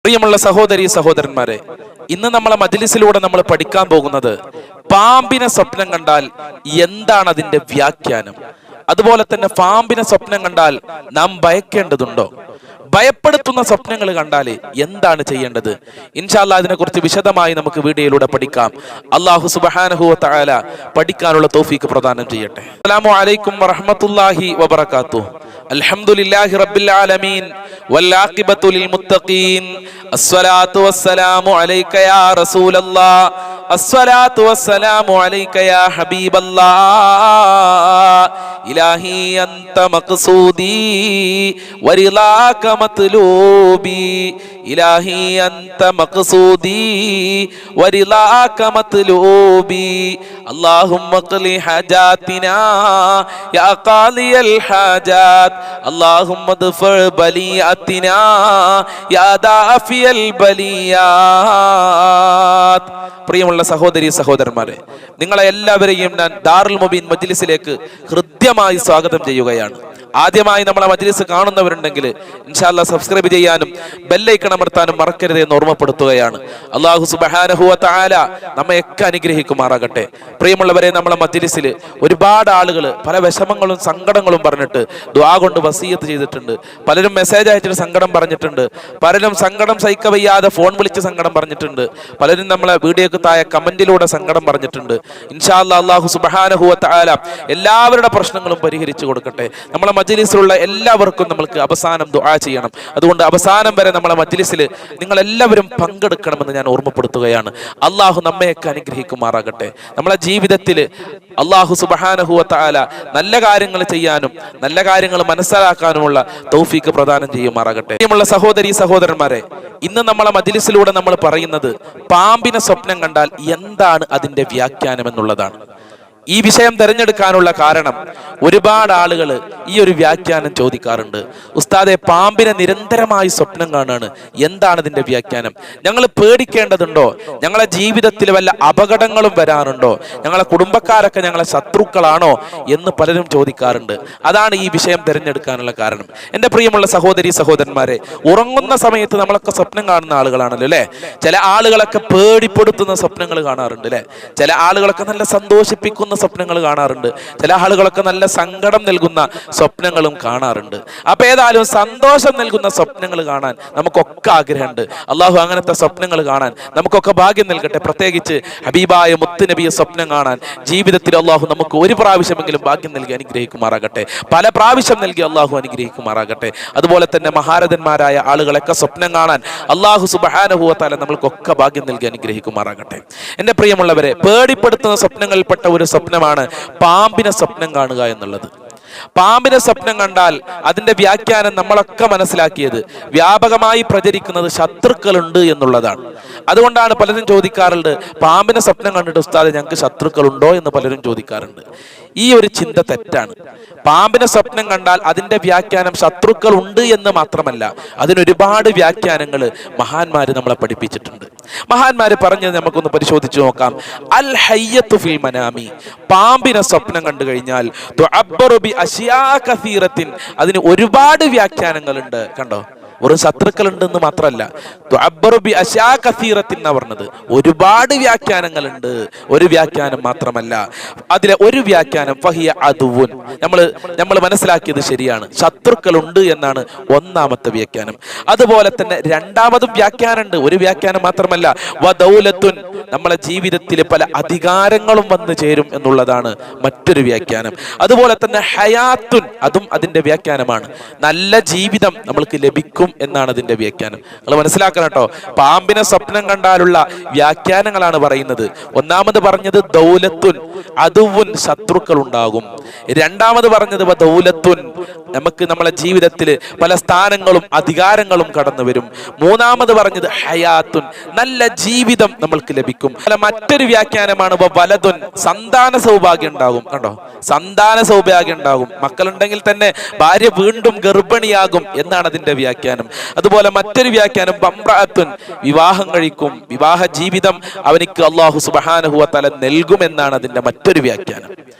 പ്രിയമുള്ള സഹോദരീ സഹോദരന്മാരെ, ഇന്ന് നമ്മളെ മജ്‌ലിസിലൂടെ നമ്മൾ പഠിക്കാൻ പോകുന്നത് പാമ്പിനെ സ്വപ്നം കണ്ടാൽ എന്താണ് അതിന്റെ വ്യാഖ്യാനം. അതുപോലെ തന്നെ പാമ്പിനെ സ്വപ്നം കണ്ടാൽ നാം ഭയക്കേണ്ടതുണ്ടോ, ഭയപ്പെടുത്തുന്ന സ്വപ്നങ്ങൾ കണ്ടാൽ എന്താണ് ചെയ്യേണ്ടത്? ഇൻഷാ അല്ലാഹ് അതിനെക്കുറിച്ച് വിശദമായി നമുക്ക് വീഡിയോയിലൂടെ പഠിക്കാം. അല്ലാഹു സുബ്ഹാനഹു വ തആല പഠിക്കാനുള്ള തൗഫീഖ് പ്രദാനം ചെയ്യട്ടെ. അസ്സലാമു അലൈക്കും വറഹ്മത്തുള്ളാഹി വബറകാതുഹു. അൽഹംദുലില്ലാഹി റബ്ബിൽ ആലമീൻ വൽ ആഖിബത്തു ലിൽ മുത്തഖീൻ. അസ്സലാത്തു വസ്സലാമു അലൈക യാ റസൂലല്ലാഹ്. അസ്സലാത്തു വസ്സലാമു അലൈക യാ ഹബീബല്ലാഹ്. ഇലാഹി അൻത മഖ്സൂദി വരിളാക മത്ലൂബി. ഇലാഹി അൻത മഖ്സൂദി വരിളാക മത്ലൂബി. അല്ലാഹുമ്മ ഖ്ലി ഹജാതിനാ യാ ഖാലിയൽ ഹാജാത്. അല്ലാഹുമ്മദ്ഫഅ ബലിയാതിനാ യാ ദാഫിയൽ ബലിയാത്. പ്രിയമുള്ള സഹോദരീ സഹോദരന്മാരെ, നിങ്ങളെ എല്ലാവരെയും ഞാൻ ദാറുൽ മുബീൻ മജ്‌ലിസിലേക്ക് ഹൃദ്യമായി സ്വാഗതം ചെയ്യുകയാണ്. ആദ്യമായി നമ്മളെ മജ്‌ലിസ് കാണുന്നവരുണ്ടെങ്കിൽ ഇൻഷാ അല്ലാഹ് സബ്സ്ക്രൈബ് ചെയ്യാനും ബെല്ലൈക്കൺ അമർത്താനും മറക്കരുത് എന്ന് ഓർമ്മപ്പെടുത്തുകയാണ്. അല്ലാഹു സുബ്ഹാനഹു വ തആല നമ്മയൊക്കെ അനുഗ്രഹിക്കുമാറാകട്ടെ. പ്രിയമുള്ളവരെ, നമ്മളെ മജ്‌ലിസിൽ ഒരുപാട് ആളുകൾ പല വിഷമങ്ങളും സങ്കടങ്ങളും പറഞ്ഞിട്ട് ദുആ കൊണ്ട് വസിയത്ത് ചെയ്തിട്ടുണ്ട്. പലരും മെസ്സേജ് അയച്ചിട്ട് സങ്കടം പറഞ്ഞിട്ടുണ്ട്. പലരും സങ്കടം സഹിക്കവയ്യാതെ ഫോൺ വിളിച്ച് സങ്കടം പറഞ്ഞിട്ടുണ്ട്. പലരും നമ്മളെ വീഡിയോക്ക് താഴെ കമന്റിലൂടെ സങ്കടം പറഞ്ഞിട്ടുണ്ട്. ഇൻഷാ അല്ലാഹ് അല്ലാഹു സുബ്ഹാനഹു വ തആല എല്ലാവരുടെ പ്രശ്നങ്ങളും പരിഹരിച്ചു കൊടുക്കട്ടെ. നമ്മളെ മജ്‌ലിസിലുള്ള എല്ലാവർക്കും നമ്മൾക്ക് അവസാനം ദുആ ചെയ്യണം. അതുകൊണ്ട് അവസാനം വരെ നമ്മളെ മജ്‌ലിസിൽ നിങ്ങൾ എല്ലാവരും പങ്കെടുക്കണമെന്ന് ഞാൻ ഓർമ്മപ്പെടുത്തുകയാണ്. അള്ളാഹു നമ്മയൊക്കെ അനുഗ്രഹിക്കുമാറാകട്ടെ. നമ്മളെ ജീവിതത്തിൽ അള്ളാഹു സുബ്ഹാനഹു വ തആല നല്ല കാര്യങ്ങൾ ചെയ്യാനും നല്ല കാര്യങ്ങൾ മനസ്സിലാക്കാനുമുള്ള തൗഫീഖ് പ്രദാനം ചെയ്യുമാറാകട്ടെ. പ്രിയമുള്ള സഹോദരീ സഹോദരന്മാരെ, ഇന്ന് നമ്മളെ മജ്‌ലിസിലൂടെ നമ്മൾ പറയുന്നത് പാമ്പിനെ സ്വപ്നം കണ്ടാൽ എന്താണ് അതിന്റെ വ്യാഖ്യാനം എന്നുള്ളതാണ്. ഈ വിഷയം തിരഞ്ഞെടുക്കാനുള്ള കാരണം, ഒരുപാട് ആളുകൾ ഈ ഒരു വ്യാഖ്യാനം ചോദിക്കാറുണ്ട്. ഉസ്താദെ, പാമ്പിനെ നിരന്തരമായി സ്വപ്നം കാണാണ്, എന്താണ് ഇതിന്റെ വ്യാഖ്യാനം? ഞങ്ങൾ പേടിക്കേണ്ടതുണ്ടോ? ഞങ്ങളെ ജീവിതത്തിൽ വല്ല അപകടങ്ങളും വരാറുണ്ടോ? ഞങ്ങളെ കുടുംബക്കാരൊക്കെ ഞങ്ങളെ ശത്രുക്കളാണോ എന്ന് പലരും ചോദിക്കാറുണ്ട്. അതാണ് ഈ വിഷയം തിരഞ്ഞെടുക്കാനുള്ള കാരണം. എൻ്റെ പ്രിയമുള്ള സഹോദരീ സഹോദരന്മാരെ, ഉറങ്ങുന്ന സമയത്ത് നമ്മളൊക്കെ സ്വപ്നം കാണുന്ന ആളുകളാണല്ലോ അല്ലേ? ചില ആളുകളൊക്കെ പേടിപ്പെടുത്തുന്ന സ്വപ്നങ്ങൾ കാണാറുണ്ട് അല്ലേ? ചില ആളുകളൊക്കെ നല്ല സന്തോഷിപ്പിക്കുന്ന സ്വപ്നങ്ങൾ കാണാറുണ്ട്. ചില ആളുകളൊക്കെ നല്ല സങ്കടം നൽകുന്ന സ്വപ്നങ്ങളും കാണാറുണ്ട്. അപ്പൊ ഏതായാലും സന്തോഷം നൽകുന്ന സ്വപ്നങ്ങൾ കാണാൻ നമുക്കൊക്കെ ആഗ്രഹമുണ്ട്. അള്ളാഹു അങ്ങനത്തെ സ്വപ്നങ്ങൾ കാണാൻ നമുക്കൊക്കെ ഭാഗ്യം നൽകട്ടെ. പ്രത്യേകിച്ച് ഹബീബായ മുത്തുനബിയെ സ്വപ്നം കാണാൻ ജീവിതത്തിൽ അള്ളാഹു നമുക്ക് ഒരു പ്രാവശ്യമെങ്കിലും ഭാഗ്യം നൽകി അനുഗ്രഹിക്കുമാറാകട്ടെ. പല പ്രാവശ്യം നൽകി അള്ളാഹു അനുഗ്രഹിക്കുമാറാകട്ടെ. അതുപോലെ തന്നെ മഹാരഥന്മാരായ ആളുകളൊക്കെ സ്വപ്നം കാണാൻ അള്ളാഹു സുബ്ഹാനഹു വ തആല നമ്മൾക്കൊക്കെ ഭാഗ്യം നൽകി അനുഗ്രഹിക്കുമാറാകട്ടെ. എൻ്റെ പ്രിയമുള്ളവരെ, പേടിപ്പെടുത്തുന്ന സ്വപ്നങ്ങളിൽപ്പെട്ട ഒരു സ്വപ്നമാണ് പാമ്പിനെ സ്വപ്നം കാണുക എന്നുള്ളത്. പാമ്പിനെ സ്വപ്നം കണ്ടാൽ അതിന്റെ വ്യാഖ്യാനം നമ്മളൊക്കെ മനസ്സിലാക്കിയത് വ്യാപകമായി പ്രചരിക്കുന്നത് ശത്രുക്കളുണ്ട് എന്നുള്ളതാണ്. അതുകൊണ്ടാണ് പലരും ചോദിക്കാറുണ്ട്, പാമ്പിനെ സ്വപ്നം കണ്ടിട്ട് ഉസ്താദെ ഞങ്ങൾക്ക് ശത്രുക്കളുണ്ടോ എന്ന് പലരും ചോദിക്കാറുണ്ട്. ഈ ഒരു ചിന്ത തെറ്റാണ്. പാമ്പിനെ സ്വപ്നം കണ്ടാൽ അതിന്റെ വ്യാഖ്യാനം ശത്രുക്കൾ ഉണ്ട് എന്ന് മാത്രമല്ല, അതിനൊരുപാട് വ്യാഖ്യാനങ്ങൾ മഹാന്മാര് നമ്മളെ പഠിപ്പിച്ചിട്ടുണ്ട്. മഹാന്മാര് പറഞ്ഞത് നമുക്കൊന്ന് പരിശോധിച്ചു നോക്കാം. അൽ ഹയ്യത്തു ഫിൽ മനാമി, പാമ്പിനെ സ്വപ്നം കണ്ടു കഴിഞ്ഞാൽ അതിന് ഒരുപാട് വ്യാഖ്യാനങ്ങളുണ്ട്. കണ്ടോ, ഒരു ശത്രുക്കൾ ഉണ്ടെന്ന് മാത്രമല്ല, പറഞ്ഞത് ഒരുപാട് വ്യാഖ്യാനങ്ങളുണ്ട്. ഒരു വ്യാഖ്യാനം മാത്രമല്ല, അതിലെ ഒരു വ്യാഖ്യാനം ഫഹിയ അദുവുൻ, നമ്മൾ മനസ്സിലാക്കിയത് ശരിയാണ്, ശത്രുക്കളുണ്ട് എന്നാണ് ഒന്നാമത്തെ വ്യാഖ്യാനം. അതുപോലെ തന്നെ രണ്ടാമതും വ്യാഖ്യാനമുണ്ട്, ഒരു വ്യാഖ്യാനം മാത്രമല്ല, വദൗലത്തുൻ, നമ്മളെ ജീവിതത്തിൽ പല അധികാരങ്ങളും വന്നു ചേരും എന്നുള്ളതാണ് മറ്റൊരു വ്യാഖ്യാനം. അതുപോലെ തന്നെ ഹയാത്തുൻ, അതും അതിന്റെ വ്യാഖ്യാനമാണ്, നല്ല ജീവിതം നമ്മൾക്ക് ലഭിക്കും എന്നാണ് അതിന്റെ വ്യാഖ്യാനം. നിങ്ങൾ മനസ്സിലാക്കണം കേട്ടോ. പാമ്പിനെ സ്വപ്നം കണ്ടാലുള്ള വ്യാഖ്യാനങ്ങളാണ് പറയുന്നത്. ഒന്നാമത് പറഞ്ഞത് ദൗലത്തുൻ, അദുവുൻ, ശത്രുക്കൾ ഉണ്ടാകും. രണ്ടാമത് പറഞ്ഞത് ദൗലത്തുൻ, നമുക്ക് നമ്മളെ ജീവിതത്തിൽ പല സ്ഥാനങ്ങളും അധികാരങ്ങളും കടന്നു വരും. മൂന്നാമത് പറഞ്ഞത് ഹയാത്തുൻ, നല്ല ജീവിതം നമ്മൾക്ക് ലഭിക്കും. മറ്റൊരു വ്യാഖ്യാനമാണ് വലതുൻ, സന്താന സൗഭാഗ്യം ഉണ്ടാകും. കണ്ടോ, സന്താന സൗഭാഗ്യം ഉണ്ടാകും, മക്കളുണ്ടെങ്കിൽ തന്നെ ഭാര്യ വീണ്ടും ഗർഭിണിയാകും എന്നാണ് അതിന്റെ വ്യാഖ്യാനം. അതുപോലെ മറ്റൊരു വ്യാഖ്യാനം ബംറഅത്തുൻ, വിവാഹം കഴിക്കും, വിവാഹ ജീവിതം അവനിക്ക് അല്ലാഹു സുബ്ഹാനഹു വ തആല നൽകുമെന്നാണ് അതിന്റെ മറ്റൊരു വ്യാഖ്യാനം.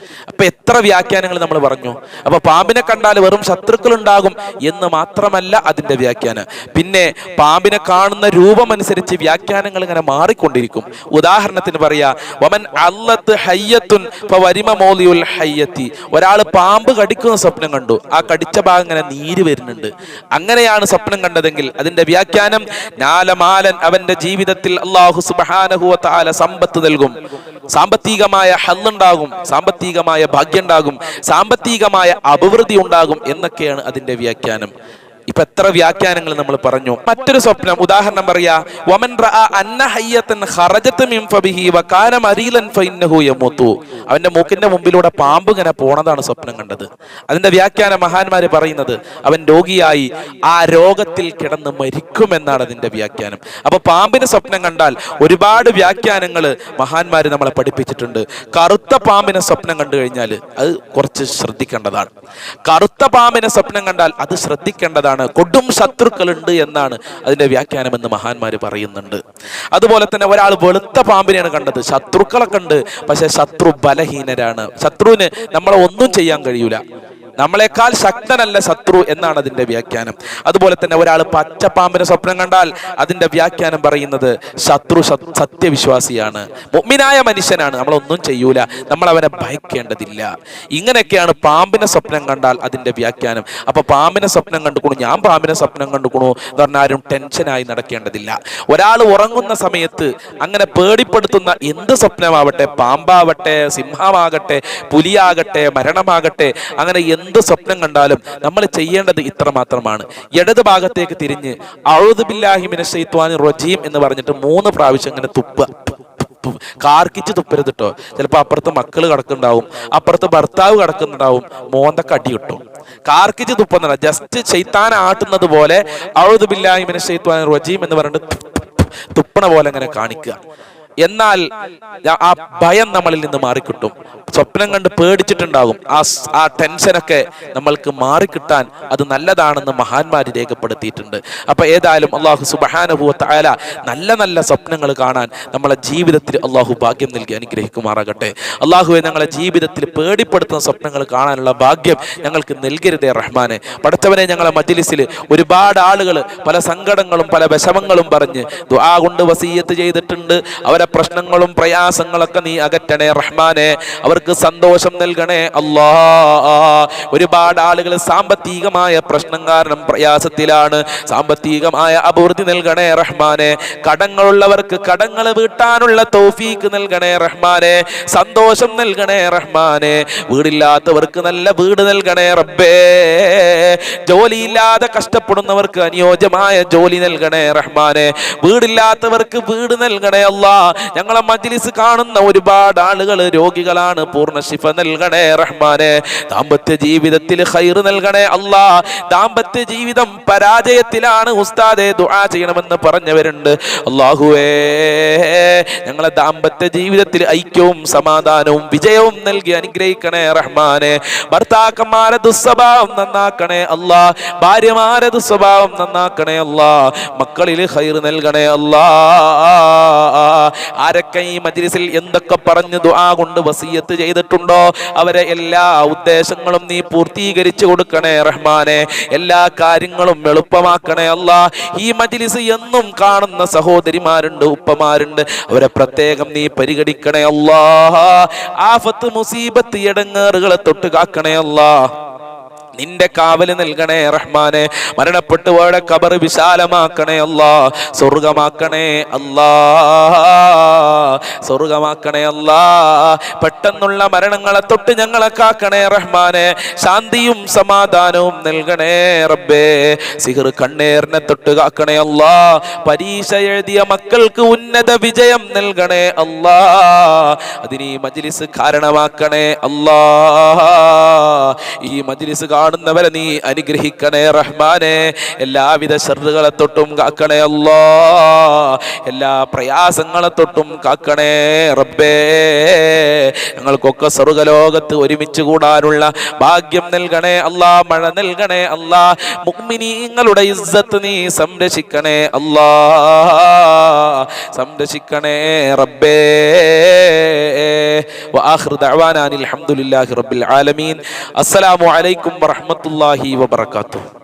അപ്പൊ എത്ര വ്യാഖ്യാനങ്ങൾ നമ്മൾ പറഞ്ഞു. അപ്പൊ പാമ്പിനെ കണ്ടാൽ വെറും ശത്രുക്കൾ ഉണ്ടാകും എന്ന് മാത്രമല്ല അതിന്റെ വ്യാഖ്യാനം. പിന്നെ പാമ്പിനെ കാണുന്ന രൂപമനുസരിച്ച് വ്യാഖ്യാനങ്ങൾ ഇങ്ങനെ മാറിക്കൊണ്ടിരിക്കും. ഉദാഹരണത്തിന് പറയാ, വമൻ അല്ലത്ത് ഹയ്യത്തുൻ ഫവരിമ മൗലിയുൽ ഹയ്യത്തി. ഒരാൾ പാമ്പ് കടിക്കുന്ന സ്വപ്നം കണ്ടു, ആ കടിച്ച ഭാഗം ഇങ്ങനെ നീര് വരുന്നുണ്ട്, അങ്ങനെയാണ് സ്വപ്നം കണ്ടതെങ്കിൽ അതിന്റെ വ്യാഖ്യാനം നാലമാലൻ, അവന്റെ ജീവിതത്തിൽ അല്ലാഹു സുബ്ഹാനഹു വ തആല സമ്പത്ത് നൽകും, സാമ്പത്തികമായ ഹല്ലുണ്ടാകും, സാമ്പത്തികമായ ഭാഗ്യം ഉണ്ടാകും, സാമ്പത്തികമായ അഭിവൃദ്ധി ഉണ്ടാകും എന്നൊക്കെയാണ് അതിന്റെ വ്യാഖ്യാനം. ഇപ്പൊ എത്ര വ്യാഖ്യാനങ്ങൾ നമ്മൾ പറഞ്ഞു. മറ്റൊരു സ്വപ്നം ഉദാഹരണം പറയാ, വമൻ റഅ അന്ന ഹയ്യതൻ ഖറജത മിൻ ഫബിഹി വകാന മരീലൻ ഫഇന്നഹു യമൂതു. അവന്റെ മൂക്കിന്റെ മുമ്പിലൂടെ പാമ്പ് ഇങ്ങനെ പോണതാണ് സ്വപ്നം കണ്ടത്. അതിന്റെ വ്യാഖ്യാനം മഹാന്മാര് പറയുന്നത് അവൻ രോഗിയായി ആ രോഗത്തിൽ കിടന്ന് മരിക്കുമെന്നാണ് അതിന്റെ വ്യാഖ്യാനം. അപ്പൊ പാമ്പിന് സ്വപ്നം കണ്ടാൽ ഒരുപാട് വ്യാഖ്യാനങ്ങൾ മഹാന്മാര് നമ്മളെ പഠിപ്പിച്ചിട്ടുണ്ട്. കറുത്ത പാമ്പിനെ സ്വപ്നം കണ്ടു കഴിഞ്ഞാൽ അത് കുറച്ച് ശ്രദ്ധിക്കേണ്ടതാണ്. കറുത്ത പാമ്പിനെ സ്വപ്നം കണ്ടാൽ അത് ശ്രദ്ധിക്കേണ്ടതാണ്. കൊടും ശത്രുക്കളുണ്ട് എന്നാണ് അതിന്റെ വ്യാഖ്യാനം എന്ന് മഹാന്മാര് പറയുന്നുണ്ട്. അതുപോലെ തന്നെ ഒരാൾ വെളുത്ത പാമ്പിനെയാണ് കണ്ടത്, ശത്രുക്കളൊക്കെ ഉണ്ട്, പക്ഷെ ശത്രു ബലഹീനരാണ്, ശത്രുവിന് നമ്മളെ ഒന്നും ചെയ്യാൻ കഴിയൂല, നമ്മളെക്കാൾ ശക്തനല്ല ശത്രു എന്നാണ് അതിന്റെ വ്യാഖ്യാനം. അതുപോലെ തന്നെ ഒരാൾ പച്ചപ്പാമ്പിനെ സ്വപ്നം കണ്ടാൽ അതിന്റെ വ്യാഖ്യാനം പറയുന്നത് ശത്രു സത്യവിശ്വാസിയാണ്, മുഅ്മിനായ മനുഷ്യനാണ്, നമ്മളൊന്നും ചെയ്യൂല, നമ്മൾ അവനെ ഭയക്കേണ്ടതില്ല. ഇങ്ങനെയൊക്കെയാണ് പാമ്പിനെ സ്വപ്നം കണ്ടാൽ അതിന്റെ വ്യാഖ്യാനം. അപ്പൊ പാമ്പിനെ സ്വപ്നം കണ്ടുകൊണു, ഞാൻ പാമ്പിനെ സ്വപ്നം കണ്ടുകൊണു എന്ന് പറഞ്ഞാൽ ആരും ടെൻഷനായി നടക്കേണ്ടതില്ല. ഒരാൾ ഉറങ്ങുന്ന സമയത്ത് അങ്ങനെ പേടിപ്പെടുത്തുന്ന എന്ത് സ്വപ്നമാവട്ടെ, പാമ്പാവട്ടെ, സിംഹമാകട്ടെ, പുലിയാകട്ടെ, മരണമാകട്ടെ, അങ്ങനെ എന്ത് സ്വപ്നം കണ്ടാലും നമ്മൾ ചെയ്യേണ്ടത് ഇത്ര മാത്രമാണ്. ഇടത് ഭാഗത്തേക്ക് തിരിഞ്ഞ് അഊദു ബില്ലാഹി മിനശ് ശൈത്വാനിർ റജീം എന്ന് പറഞ്ഞിട്ട് 3 പ്രാവശ്യം ഇങ്ങനെ തുപ്പുക. കാർക്കിച്ച് തുപ്പരുത് കേട്ടോ. ചിലപ്പോൾ അപ്പുറത്ത് മക്കള് കിടക്കുന്നുണ്ടാവും, അപ്പുറത്ത് ഭർത്താവ് കിടക്കുന്നുണ്ടാവും, മോന്തക്ക് അടി കിട്ടും. കാർക്കിച്ച് തുപ്പുന്നല്ല, ജസ്റ്റ് ശൈത്താൻ ആട്ടുന്നത് പോലെ അഊദു ബില്ലാഹി മിനശ് ശൈത്വാനിർ റജീം എന്ന് പറഞ്ഞിട്ട് തുപ്പണ പോലെ അങ്ങനെ കാണിക്കുക. എന്നാൽ ആ ഭയം നമ്മളിൽ നിന്ന് മാറിക്കിട്ടും. സ്വപ്നം കണ്ട് പേടിച്ചിട്ടുണ്ടാകും, ആ ടെൻഷനൊക്കെ നമ്മൾക്ക് മാറിക്കിട്ടാൻ അത് നല്ലതാണെന്ന് മഹാന്മാര് രേഖപ്പെടുത്തിയിട്ടുണ്ട്. അപ്പൊ ഏതായാലും അല്ലാഹു സുബ്ഹാനഹു വ തആല നല്ല നല്ല സ്വപ്നങ്ങൾ കാണാൻ നമ്മളെ ജീവിതത്തിൽ അല്ലാഹു ഭാഗ്യം നൽകി അനുഗ്രഹിക്കുമാറാകട്ടെ. അല്ലാഹുവേ, ഞങ്ങളെ ജീവിതത്തിൽ പേടിപ്പെടുത്തുന്ന സ്വപ്നങ്ങൾ കാണാനുള്ള ഭാഗ്യം ഞങ്ങൾക്ക് നൽകരുതേ റഹ്മാനെ. പടച്ചവനെ, ഞങ്ങളെ മജ്ലിസിൽ ഒരുപാട് ആളുകൾ പല സങ്കടങ്ങളും പല വിഷമങ്ങളും പറഞ്ഞ് ദുആ കൊണ്ട് വസിയ്യത്ത് ചെയ്തിട്ടുണ്ട്. അവരെ പ്രശ്നങ്ങളും പ്രയാസങ്ങളൊക്കെ നീ അകറ്റണേ റഹ്മാനെ, അവർക്ക് സന്തോഷം നൽകണേ അല്ലാ. ഒരുപാട് ആളുകൾ സാമ്പത്തികമായ പ്രശ്നം കാരണം പ്രയാസത്തിലാണ്, സാമ്പത്തികമായ അഭിവൃദ്ധി നൽകണേ റഹ്മാനെ. കടങ്ങളുള്ളവർക്ക് കടങ്ങൾ വീട്ടാനുള്ള തൗഫീക്ക് നൽകണേ റഹ്മാനെ, സന്തോഷം നൽകണേ റഹ്മാനെ. വീടില്ലാത്തവർക്ക് നല്ല വീട് നൽകണേ റബ്ബേ. ജോലിയില്ലാതെ കഷ്ടപ്പെടുന്നവർക്ക് അനുയോജ്യമായ ജോലി നൽകണേ റഹ്മാനെ. വീടില്ലാത്തവർക്ക് വീട് നൽകണേ അല്ലാ. ഞങ്ങളെ മജ്ലിസ് കാണുന്ന ഒരുപാട് ആളുകൾ രോഗികളാണ്, പൂർണ്ണ ശിഫ നൽകണേ റഹ്മാനെ. ദാമ്പത്യ ജീവിതത്തിൽ ഖൈർ നൽകണേ അല്ലാ. ദാമ്പത്യ ജീവിതം പരാജയത്തിലാണ് ഉസ്താദെ, ദുആ ചെയ്യണമെന്ന് പറഞ്ഞവരുണ്ട്. അല്ലാഹുവേ, ഞങ്ങളെ ദാമ്പത്യ ജീവിതത്തിൽ ഐക്യവും സമാധാനവും വിജയവും നൽകി അനുഗ്രഹിക്കണേ റഹ്മാനെ. ഭർത്താക്കന്മാരെ ദുസ്വഭാവം നന്നാക്കണേ അല്ലാ, ഭാര്യമാരെ ദുസ്വഭാവം നന്നാക്കണേ അല്ലാ, മക്കളിൽ ഖൈർ നൽകണേ അല്ലാ. ആരൊക്കെ ഈ മജ്ലിസിൽ എന്തൊക്കെ പറഞ്ഞു ദുആ കൊണ്ട് വസിയത്ത് ചെയ്തിട്ടുണ്ടോ അവരെ എല്ലാ ഉദ്ദേശങ്ങളും നീ പൂർത്തീകരിച്ചു കൊടുക്കണേ റഹ്മാനെ. എല്ലാ കാര്യങ്ങളും എളുപ്പമാക്കണേ അല്ലാ. ഈ മജ്ലിസ് എന്നും കാണുന്ന സഹോദരിമാരുണ്ട്, ഉപ്പമാരുണ്ട്, അവരെ പ്രത്യേകം നീ പരിഗണിക്കണേ അല്ലാ. ആഫത്ത് മുസീബത്ത് ഇടങ്ങേറുകളെ തൊട്ട് കാക്കണേ അല്ലാ. നിന്റെ കാവല് നൽകണേ റഹ്മാനെ. മരണപ്പെട്ടുപോയ ഖബർ വിശാലമാക്കണേ അല്ലാ, സ്വർഗമാക്കണേ അല്ലാ, സ്വർഗമാക്കണേ അല്ലാ. പെട്ടെന്നുള്ള മരണങ്ങളെ തൊട്ട് ഞങ്ങളെ കാക്കണേ റഹ്മാനെ. ശാന്തിയും സമാധാനവും നൽകണേ റബ്ബേ. സിഹർ കണ്ണേറിനെ തൊട്ട് കാക്കണേ അല്ലാ. പരീക്ഷ എഴുതിയ മക്കൾക്ക് ഉന്നത വിജയം നൽകണേ അല്ലാ. അതിന് ഈ മജ്ലിസ് കാരണമാക്കണേ അല്ലാ. ഈ മജ്ലിസ് കാണുന്നവരെ നീ അനുഗ്രഹിക്കണേ റഹ്മാനെ. എല്ലാവിധ ശർറുകളെ തൊട്ടും കാക്കണേ അല്ലാ, എല്ലാ പ്രയാസങ്ങളെ തൊട്ടും കാക്കണേ റബ്ബേ. ഞങ്ങൾക്കൊക്കെ സ്വർഗ്ഗലോകത്ത് ഒരുമിച്ച് കൂടാനുള്ള ഭാഗ്യം നൽകണേ അല്ലാ, മഴ നൽകണേ അല്ലാ. മുഅ്മിനീങ്ങളുടെ ഇസ്സത്ത് നീ സംരക്ഷിക്കണേ അല്ലാ, സംരക്ഷിക്കണേ റബ്ബേ. വആഖിറു ദഅവാനാ അൽഹംദുലില്ലാഹി റബ്ബിൽ ആലമീൻ. അസ്സലാമു അലൈക്കും വറഹ്മത്തുള്ളാഹി വബറകാതുഹു.